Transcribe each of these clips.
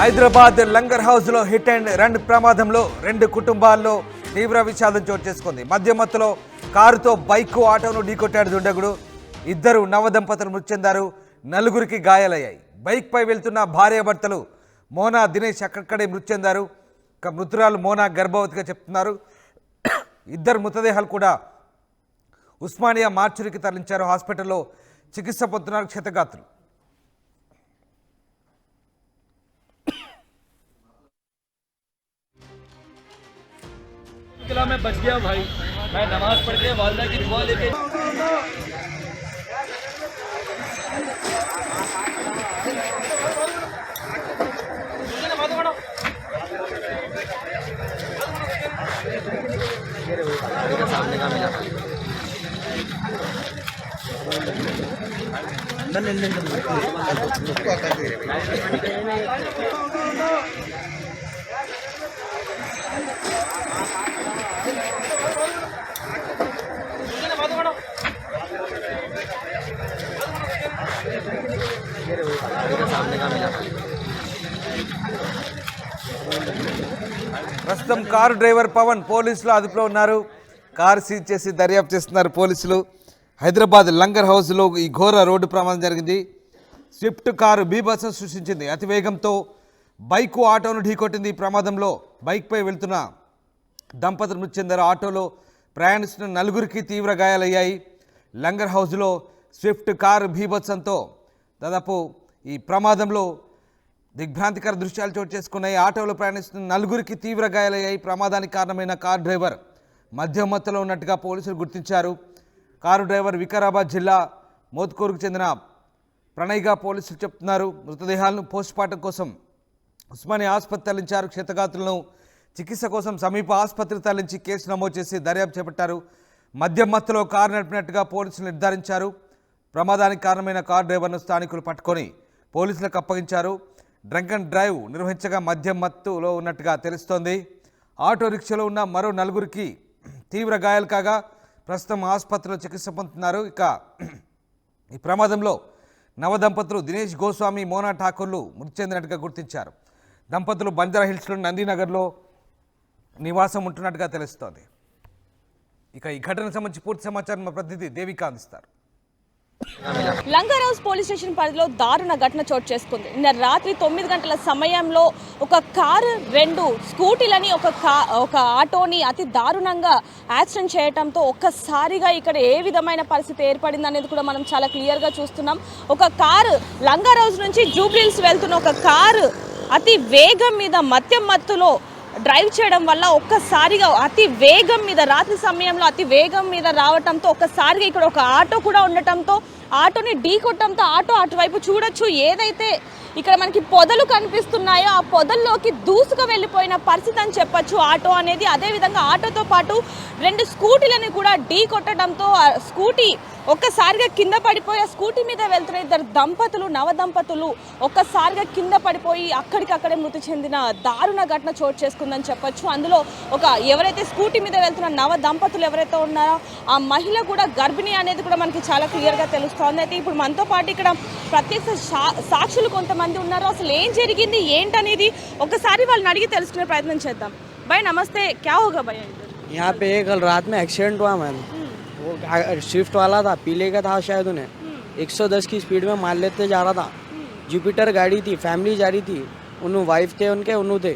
Hyderabad langar house లో hit and run ప్రమాదంలో 2 కుటుంబాల్లో తీవ్ర విషాదం చోటు చేసుకుంది. మధ్యమత్తులో కారుతో బైక్ ఆటోను ఢీకొట్టాడు దుండగుడు. 2 నవదంపతులు మృతి చెందారు, 4 గాయాలయ్యాయి. బైక్ పై వెళ్తున్న భార్యాభర్తలు మోనా దినేష్ అక్కడక్కడే మృతి చెందారు. మృతురాలు మోనా గర్భవతిగా చెప్తున్నారు. 2 మృతదేహాలు కూడా ఉస్మానియా మార్చురికి తరలించారు. హాస్పిటల్లో చికిత్స పొందుతున్నారు క్షతగాత్రులు. मैं बच गया भाई, मैं नमाज पढ़ के वालिदा की दुआ लेके सामने का मिला सामने का मिला ప్రస్తుతం కారు డ్రైవర్ పవన్ పోలీసులు అదుపులో ఉన్నారు. కారు సీజ్ చేసి దర్యాప్తు చేస్తున్నారు పోలీసులు. హైదరాబాద్ లంగర్ హౌస్లో ఈ ఘోర రోడ్డు ప్రమాదం జరిగింది. స్విఫ్ట్ కారు బీభత్సం సృష్టించింది. అతివేగంతో బైకు ఆటోను ఢీకొట్టింది. ఈ ప్రమాదంలో బైక్పై వెళ్తున్న దంపతులు మృతి చెందారు. ఆటోలో ప్రయాణిస్తున్న 4 తీవ్ర గాయాలయ్యాయి. లంగర్ హౌస్లో స్విఫ్ట్ కారు బీభత్సంతో దాదాపు ఈ ప్రమాదంలో దిగ్భ్రాంతికర దృశ్యాలు చోటు చేసుకున్నాయి. ఆటోలో ప్రయాణిస్తున్న 4 తీవ్ర గాయాలయ్యాయి. ప్రమాదానికి కారణమైన కారు డ్రైవర్ మధ్యమత్తులో ఉన్నట్టుగా పోలీసులు గుర్తించారు. కారు డ్రైవర్ వికారాబాద్ జిల్లా మోత్కూరుకు చెందిన ప్రణయ్గా పోలీసులు చెప్తున్నారు. మృతదేహాలను పోస్ట్మార్టం కోసం ఉస్మానియా ఆసుపత్రి తరలించారు. క్షతగాత్రులను చికిత్స కోసం సమీప ఆసుపత్రికి తరలించి కేసు నమోదు చేసి దర్యాప్తు చేపట్టారు. మద్యమత్తులో కారు నడిపినట్టుగా పోలీసులు నిర్ధారించారు. ప్రమాదానికి కారణమైన కారు డ్రైవర్ను స్థానికులు పట్టుకొని పోలీసులకు అప్పగించారు. డ్రంక్ అండ్ డ్రైవ్ నిర్వహించగా మద్యమత్తులో ఉన్నట్టుగా తెలుస్తోంది. ఆటో రిక్షాలో ఉన్న మరో 4 తీవ్ర గాయాలు కాగా ప్రస్తుతం ఆసుపత్రిలో చికిత్స పొందుతున్నారు. ఇక ఈ ప్రమాదంలో నవదంపతులు దినేష్ గోస్వామి, మోనా ఠాకూర్లు మృతి చెందినట్టుగా గుర్తించారు. దంపతులు బంజారా హిల్స్లో నందీనగర్లో నివాసం ఉంటున్నట్టుగా తెలుస్తోంది. ఇక ఈ ఘటనకు సంబంధించి పూర్తి సమాచారం మా ప్రతినిధి దేవిక అందిస్తారు. లంగర్ హౌస్ పోలీస్ స్టేషన్ పరిధిలో దారుణ ఘటన చోటు చేసుకుంది. నిన్న రాత్రి 9 గంటల సమయంలో ఒక కారు 2 స్కూటీలని ఒక ఆటోని అతి దారుణంగా యాక్సిడెంట్ చేయడంతో ఒక్కసారిగా ఇక్కడ ఏ విధమైన పరిస్థితి ఏర్పడింది అనేది కూడా మనం చాలా క్లియర్గా చూస్తున్నాం. ఒక కారు లంగర్ హౌస్ నుంచి జూబ్లీహిల్స్ వెళ్తున్న ఒక కారు అతి వేగం మీద మత్తులో డ్రైవ్ చేయడం వల్ల ఒక్కసారిగా అతి వేగం మీద రాత్రి సమయంలో అతి వేగం మీద రావడంతో ఒక్కసారిగా ఇక్కడ ఒక ఆటో కూడా ఉండటంతో ఆటోని ఢీకొట్టడంతో ఆటో అటువైపు చూడొచ్చు ఏదైతే ఇక్కడ మనకి పొదలు కనిపిస్తున్నాయో ఆ పొదల్లోకి దూసుకు వెళ్ళిపోయిన పరిస్థితి అని చెప్పొచ్చు ఆటో అనేది. అదేవిధంగా ఆటోతో పాటు 2 స్కూటీలను కూడా ఢీకొట్టడంతో స్కూటీ ఒక్కసారిగా కింద పడిపోయి ఆ స్కూటీ మీద వెళ్తున్న 2 నవదంపతులు ఒక్కసారిగా కింద పడిపోయి అక్కడికక్కడే మృతి చెందిన దారుణ ఘటన చోటు చేసుకుందని చెప్పొచ్చు. అందులో ఎవరైతే స్కూటీ మీద వెళ్తున్న నవదంపతులు ఎవరైతే ఉన్నారో ఆ మహిళ కూడా గర్భిణి అనేది కూడా మనకి చాలా క్లియర్గా తెలుస్తుంది. అయితే ఇప్పుడు మనతో పాటు ఇక్కడ ప్రత్యక్ష సాక్షులు కొంతమంది ఉన్నారు. అసలు ఏం జరిగింది ఏంటనేది ఒకసారి వాళ్ళని అడిగి తెలుసుకునే ప్రయత్నం చేద్దాం. భయ్ నమస్తే, క్యా హోగా భయ్? यहाँ पे कल रात में एक्सीडेंट हुआ मैम. वो स्विफ्ट वाला था, पीले का था शायद, उन्हें 110 की स्पीड में मार लेते जा रहा था. जुपिटर गाड़ी थी, फैमिली जा रही थी, उन्होंने वाइफ थे उनके, उन्होंने थे.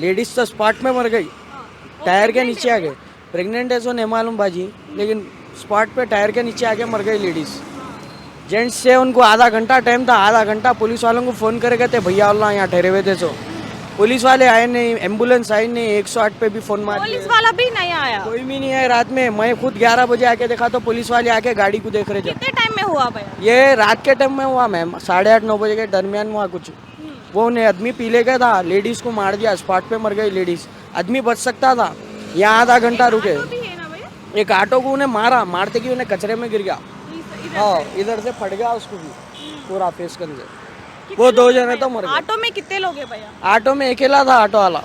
लेडीज तो स्पॉट में मर गई, टायर के नीचे आ गए. प्रेग्नेंट है सो नहीं मालूम बाजी, लेकिन स्पॉट पे टायर के नीचे आके मर गई लेडीज. जेंट्स से उनको आधा घंटा टाइम था, आधा घंटा पुलिस वालों को फ़ोन करे कहते भैया अल्लाह यहाँ ठहरे हुए थे. सो पुलिस वाले आए नहीं, एम्बुलेंस आई नहीं, 108 पे भी फोन मार. पुलिस वाला भी नहीं आया, कोई भी नहीं है. रात में मैं खुद 11 बजे आके देखा तो पुलिस वाले आके गाड़ी को देख रहे थे. कितने टाइम में हुआ भैया? ये रात के टाइम में हुआ मैम, 8:30-9 बजे के दरमियान हुआ कुछ. वो ने आदमी पीले का था, लेडीज को मार दिया, स्पॉट पे मर गई लेडीज. आदमी बच सकता था, यहाँ आधा घंटा रुके. एक ऑटो को उन्हें मारा, मारते कि उन्हें कचरे में गिर गया. हाँ, इधर से फट गया उसको भी पूरा फेस कर से. वो 2 जने तो मर गए. ऑटो में कितने लोग हैं भैया? ऑटो में अकेला था ऑटो वाला,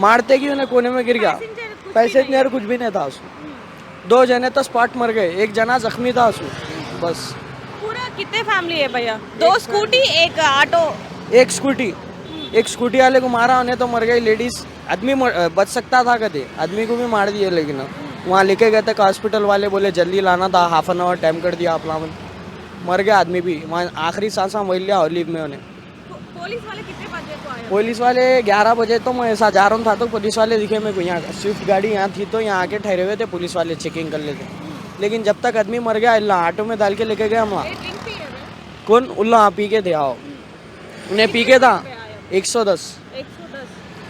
मारते कि उन्हें कोने में गिर गया. पैसेंजर कुछ भी नहीं था उसमें. 2 जने तो स्पॉट मर गए, 1 जना जख्मी था उसमें. बस पूरा कितने फैमिली है भैया? 2 स्कूटी 1 ऑटो. 1 स्कूटी एक स्कूटी वाले को मारा उन्हें तो मर गई लेडीज आदमी बच सकता था कहते आदमी को भी मार दिए लेकिन वहाँ लेके गए थे हॉस्पिटल वाले बोले जल्दी लाना था हाफ एन आवर टाइम कर दिया अपना मर गया आदमी भी वहाँ आखिरी सांसा वही लिया ऑलिव में उन्हें पुलिस वाले कितने बजे को आए? पुलिस वाले 11 बजे तो मैं ऐसा जा रहा था तो पुलिस वाले दिखे मेरे को यहाँ स्विफ्ट गाड़ी यहाँ थी तो यहाँ आके ठहरे हुए थे पुलिस वाले चेकिंग कर लेते लेकिन जब तक आदमी मर गया अल्लाह ऑटो में डाल के लेके गया वहाँ ड्रिंक पिए हुए? कौन उल्ला पी के थे आओ उन्हें पी के था 110 110।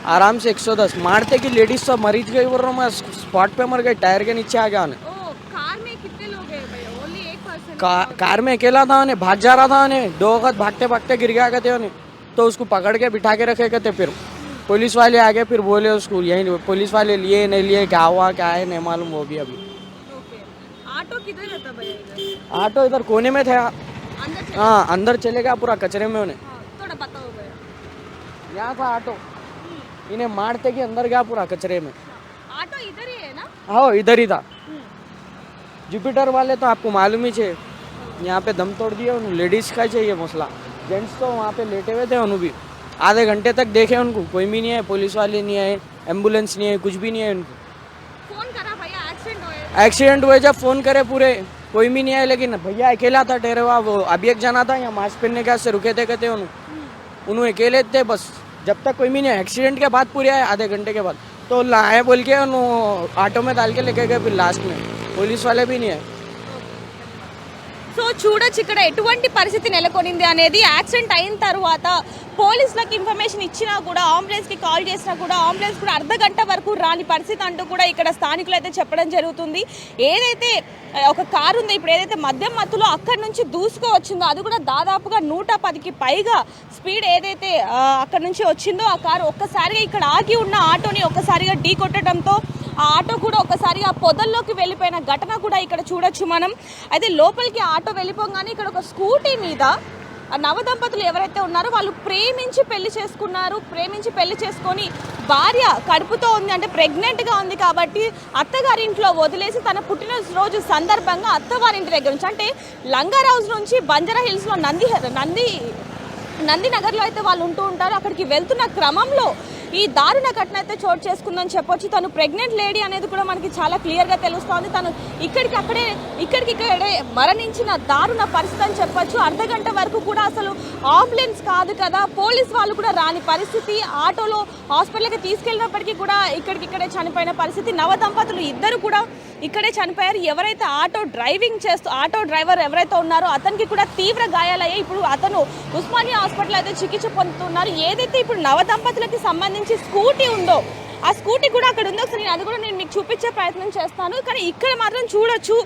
आराम से 110 मारते कि लेडीज सब मरीज गई बोल रहा हूँ मैं स्पॉट पे मर गई टायर के नीचे आ गया उन्हें ओ कार में कितने लोग हैं भैया? ओनली एक पर्सन? कार में अकेला था उन्हें भाग जा रहा था उन्हें 2 वक्त भागते भागते गिर गया कहते उन्हें तो उसको पकड़ के बिठा के रखे कहते फिर पुलिस वाले आ गए फिर बोले उसको यही पुलिस वाले लिए नहीं लिए क्या हुआ क्या है नहीं मालूम वो भी अभी ओके। ऑटो किधर रहता भैया इधर? ऑटो इधर कोने में था अंदर चले? हाँ अंदर चले गया पूरा कचरे में उन्हें हाँ, थोड़ा बताओ भैया। यहाँ था ऑटो इन्हें मारते कि अंदर गया पूरा कचरे में ऑटो इधर ही है ना? हाँ इधर ही था जुपिटर वाले तो आपको मालूम ही है यहाँ पे दम तोड़ दिया उन्हें लेडीज का चाहिए मसला जेंट्स तो वहाँ पे लेटे हुए थे उन्होंने भी आधे घंटे तक देखे उनको कोई भी नहीं है पुलिस वाले नहीं आए एम्बुलेंस नहीं है कुछ भी नहीं है उनको फोन करा भैया एक्सीडेंट हुए? एक्सीडेंट हुए जब फोन करे पूरे कोई भी नहीं है लेकिन भैया अकेला था ठहरे हुआ वो अभी एक जना था यहाँ मास्क पहनने के से रुके थे कहते उन्होंने अकेले थे बस जब तक कोई भी नहीं एक्सीडेंट के बाद पूरे आए आधे घंटे के बाद तो लाए बोल के उन्होंने ऑटो में डाल के लेके गए फिर लास्ट में पुलिस वाले भी नहीं है సో చూడొచ్చు ఇక్కడ ఎటువంటి పరిస్థితి నెలకొనింది అనేది యాక్సిడెంట్ అయిన తర్వాత పోలీసులకు ఇన్ఫర్మేషన్ ఇచ్చినా కూడా అంబులెన్స్కి కాల్ చేసినా కూడా అంబులెన్స్ కూడా అర్ధ గంట వరకు రాని పరిస్థితి అంటూ కూడా ఇక్కడ స్థానికులు అయితే చెప్పడం జరుగుతుంది ఏదైతే ఒక కారు ఉందో ఇప్పుడు ఏదైతే మద్యం మత్తులో అక్కడి నుంచి దూసుకు వచ్చిందో అది కూడా దాదాపుగా 110కి పైగా స్పీడ్ ఏదైతే అక్కడి నుంచి వచ్చిందో ఆ కారు ఒక్కసారిగా ఇక్కడ ఆగి ఉన్న ఆటోని ఒక్కసారిగా ఢీ కొట్టడంతో ఆ ఆటో కూడా ఒకసారిగా పొదల్లోకి వెళ్ళిపోయిన ఘటన కూడా ఇక్కడ చూడొచ్చు మనం అయితే లోపలికి ఆటో వెళ్ళిపోగానే ఇక్కడ ఒక స్కూటీ మీద నవదంపతులు ఎవరైతే ఉన్నారో వాళ్ళు ప్రేమించి పెళ్లి చేసుకొని భార్య కడుపుతో ఉంది అంటే ప్రెగ్నెంట్గా ఉంది కాబట్టి అత్తగారింట్లో వదిలేసి తన పుట్టినరోజు సందర్భంగా అత్తవారింటి దగ్గర నుంచి అంటే లంగర్ హౌస్ నుంచి బంజారా హిల్స్లో నందినగర్లో అయితే వాళ్ళు ఉంటూ ఉంటారు అక్కడికి వెళ్తున్న క్రమంలో ఈ దారుణ ఘటన అయితే చోటు చేసుకుందని చెప్పొచ్చు తను ప్రెగ్నెంట్ లేడీ అనేది కూడా మనకి చాలా క్లియర్గా తెలుస్తోంది తను ఇక్కడికిక్కడే మరణించిన దారుణ పరిస్థితి అని చెప్పొచ్చు అర్ధ గంట వరకు కూడా అసలు అంబులెన్స్ కాదు కదా పోలీస్ వాళ్ళు కూడా రాని పరిస్థితి ఆటోలో హాస్పిటల్కి తీసుకెళ్ళినప్పటికీ కూడా ఇక్కడికిక్కడే చనిపోయిన పరిస్థితి నవదంపతులు ఇద్దరు కూడా ఇక్కడే చనిపోయారు ఎవరైతే ఆటో డ్రైవర్ ఎవరైతే ఉన్నారో అతనికి కూడా తీవ్ర గాయాలయ్యాయి ఇప్పుడు అతను ఉస్మానియా హాస్పిటల్ అయితే చికిత్స పొందుతున్నారు ఏదైతే ఇప్పుడు నవదంపతులకి సంబంధించి స్కూటీ ఉందో ఆ స్కూటీ కూడా అక్కడ ఉందో ఒకసారి అది కూడా నేను మీకు చూపించే ప్రయత్నం చేస్తాను కానీ ఇక్కడ మాత్రం చూడొచ్చు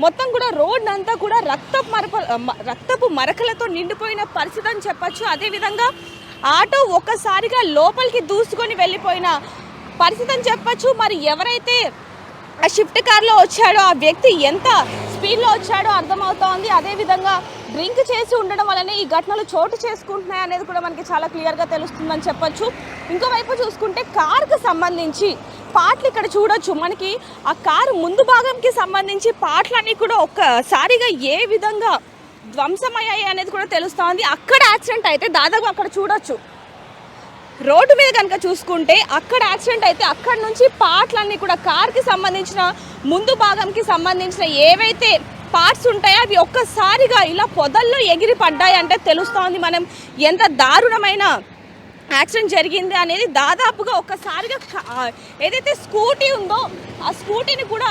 మొత్తం కూడా రోడ్ అంతా కూడా రక్తపు మరకలతో నిండిపోయిన పరిస్థితి అని చెప్పొచ్చు అదేవిధంగా ఆటో ఒక్కసారిగా లోపలికి దూసుకొని వెళ్ళిపోయిన పరిస్థితి అని చెప్పొచ్చు మరి ఎవరైతే ఆ షిఫ్ట్ కార్లో వచ్చాడో ఆ వ్యక్తి ఎంత స్పీడ్లో వచ్చాడో అర్థమవుతోంది అదేవిధంగా డ్రింక్ చేసి ఉండడం వల్లనే ఈ ఘటనలు చోటు చేసుకుంటున్నాయి అనేది కూడా మనకి చాలా క్లియర్గా తెలుస్తుందని చెప్పొచ్చు ఇంకోవైపు చూసుకుంటే కారుకు సంబంధించి పార్ట్లు ఇక్కడ చూడొచ్చు మనకి ఆ కారు ముందు భాగంకి సంబంధించి పార్ట్లన్నీ కూడా ఒక్కసారిగా ఏ విధంగా ధ్వంసమయ్యాయి అనేది కూడా తెలుస్తోంది అక్కడ యాక్సిడెంట్ అయితే దాదాపు అక్కడ చూడొచ్చు రోడ్డు మీద కనుక చూసుకుంటే అక్కడ యాక్సిడెంట్ అయితే అక్కడ నుంచి పార్ట్లన్నీ కూడా కార్కి సంబంధించిన ముందు భాగంకి సంబంధించిన ఏవైతే పార్ట్స్ ఉంటాయో అవి ఒక్కసారిగా ఇలా పొదల్లో ఎగిరి పడ్డాయి అంటే తెలుస్తోంది మనం ఎంత దారుణమైన యాక్సిడెంట్ జరిగింది అనేది దాదాపుగా ఒక్కసారిగా ఏదైతే స్కూటీ ఉందో ఆ స్కూటీని కూడా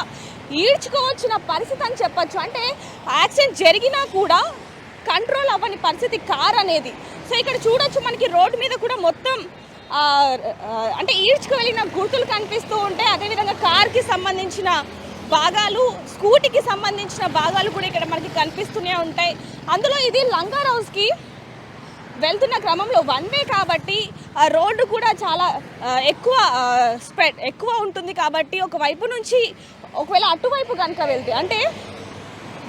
ఈడ్చుకోవచ్చిన పరిస్థితి అని చెప్పొచ్చు అంటే యాక్సిడెంట్ జరిగినా కూడా కంట్రోల్ అవ్వని పరిస్థితి కార్ అనేది సో ఇక్కడ చూడొచ్చు మనకి రోడ్డు మీద కూడా మొత్తం అంటే ఈడ్చుకు వెళ్ళిన గుర్తులు కనిపిస్తూ ఉంటాయి అదేవిధంగా కార్కి సంబంధించిన భాగాలు స్కూటీకి సంబంధించిన భాగాలు కూడా ఇక్కడ మనకి కనిపిస్తూనే ఉంటాయి అందులో ఇది లంగర్ హౌస్కి వెళ్తున్న క్రమంలో వన్ వే కాబట్టి ఆ రోడ్డు కూడా చాలా ఎక్కువ ఉంటుంది కాబట్టి ఒకవైపు నుంచి ఒకవేళ అటువైపు కనుక వెళ్తే అంటే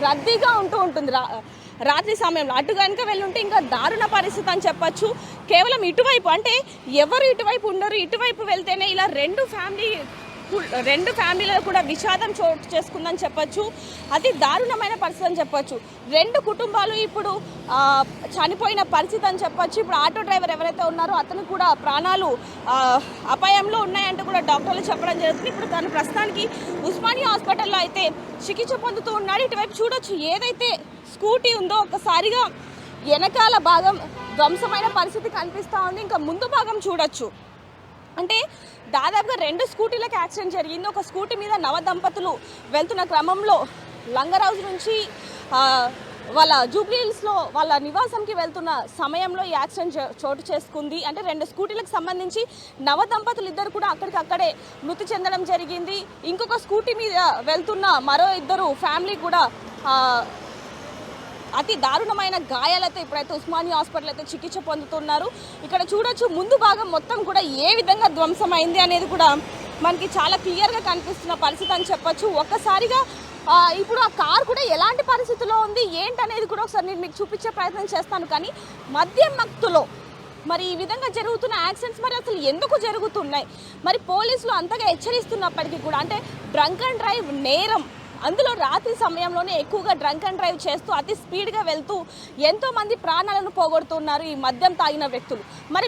రద్దీగా ఉంటుంది రాత్రి సమయంలో అటు కనుక వెళ్ళుంటే ఇంకా దారుణ పరిస్థితి అని చెప్పొచ్చు కేవలం ఇటువైపు అంటే ఎవరు ఇటువైపు ఉండరు ఇటువైపు వెళ్తేనే ఇలా రెండు ఫ్యామిలీ రెండు ఫ్యామిలీలలో కూడా విషాదం చోటు చేసుకుందని చెప్పొచ్చు. అతి దారుణమైన పరిస్థితి అని చెప్పొచ్చు. రెండు కుటుంబాలు ఇప్పుడు చనిపోయిన పరిస్థితి అని చెప్పొచ్చు. ఇప్పుడు ఆటో డ్రైవర్ ఎవరైతే ఉన్నారో అతను కూడా ప్రాణాలు అపాయంలో ఉన్నాయంటూ కూడా డాక్టర్లు చెప్పడం జరుగుతుంది. ఇప్పుడు తను ప్రస్తుతానికి ఉస్మానియా హాస్పిటల్లో అయితే చికిత్స పొందుతూ ఉన్నాడు. ఇటువైపు చూడొచ్చు, ఏదైతే స్కూటీ ఉందో ఒక్కసారిగా వెనకాల భాగం ధ్వంసమైన పరిస్థితి కనిపిస్తూ ఉంది. ఇంకా ముందు భాగం చూడొచ్చు, అంటే దాదాపుగా 2 స్కూటీలకు యాక్సిడెంట్ జరిగింది. ఒక స్కూటీ మీద నవ దంపతులు వెళ్తున్న క్రమంలో లంగర్ హౌస్ నుంచి వాళ్ళ జూబ్లీహిల్స్లో వాళ్ళ నివాసంకి వెళ్తున్న సమయంలో ఈ యాక్సిడెంట్ చోటు చేసుకుంది. అంటే 2 స్కూటీలకు సంబంధించి నవ దంపతులు ఇద్దరు కూడా అక్కడికక్కడే మృతి చెందడం జరిగింది. ఇంకొక స్కూటీ మీద వెళ్తున్న మరో 2 ఫ్యామిలీ కూడా అతి దారుణమైన గాయాలైతే ఇప్పుడైతే ఉస్మానియా హాస్పిటల్ అయితే చికిత్స పొందుతున్నారు. ఇక్కడ చూడొచ్చు, ముందు భాగం మొత్తం కూడా ఏ విధంగా ధ్వంసమైంది అనేది కూడా మనకి చాలా క్లియర్గా కనిపిస్తున్న పరిస్థితి అని చెప్పొచ్చు. ఒక్కసారిగా ఇప్పుడు ఆ కార్ కూడా ఎలాంటి పరిస్థితిలో ఉంది ఏంటనేది కూడా ఒకసారి నేను మీకు చూపించే ప్రయత్నం చేస్తాను. కానీ మద్యం మత్తులో మరి ఈ విధంగా జరుగుతున్న యాక్సిడెంట్స్ మరి అసలు ఎందుకు జరుగుతున్నాయి? మరి పోలీసులు అంతగా హెచ్చరిస్తున్నప్పటికీ కూడా, అంటే డ్రంక్ అండ్ డ్రైవ్ నేరం, అందులో రాత్రి సమయంలోనే ఎక్కువగా డ్రంక్ అండ్ డ్రైవ్ చేస్తూ అతి స్పీడ్గా వెళ్తూ ఎంతోమంది ప్రాణాలను పోగొడుతున్నారు ఈ మద్యం తాగిన వ్యక్తులు. మరి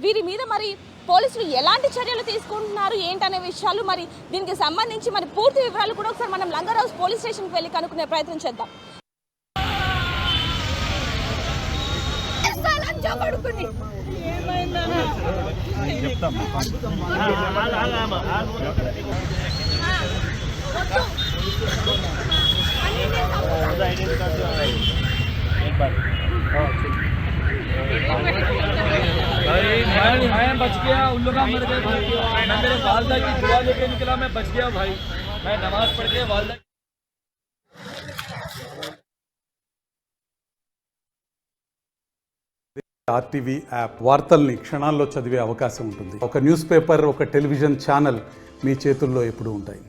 వీరి మీద మరి పోలీసులు ఎలాంటి చర్యలు తీసుకుంటున్నారు ఏంటనే విషయాలు, మరి దీనికి సంబంధించి మరి పూర్తి వివరాలు కూడా ఒకసారి మనం లంగర్ హౌస్ పోలీస్ స్టేషన్కి వెళ్ళి కనుక్కునే ప్రయత్నం చేద్దాం. मैं बच गया, उन लोग मर गए। मैं मेरे वालदा की दुआ लेके निकला, मैं बच गया भाई। मैं नमाज पढ़ के वालदा ఆర్టీవీ యాప్ వార్తల్ని క్షణాల్లో చదివే అవకాశం ఉంటుంది. ఒక న్యూస్ పేపర్, ఒక టెలివిజన్ ఛానల్ మీ చేతుల్లో ఎప్పుడూ ఉంటాయి.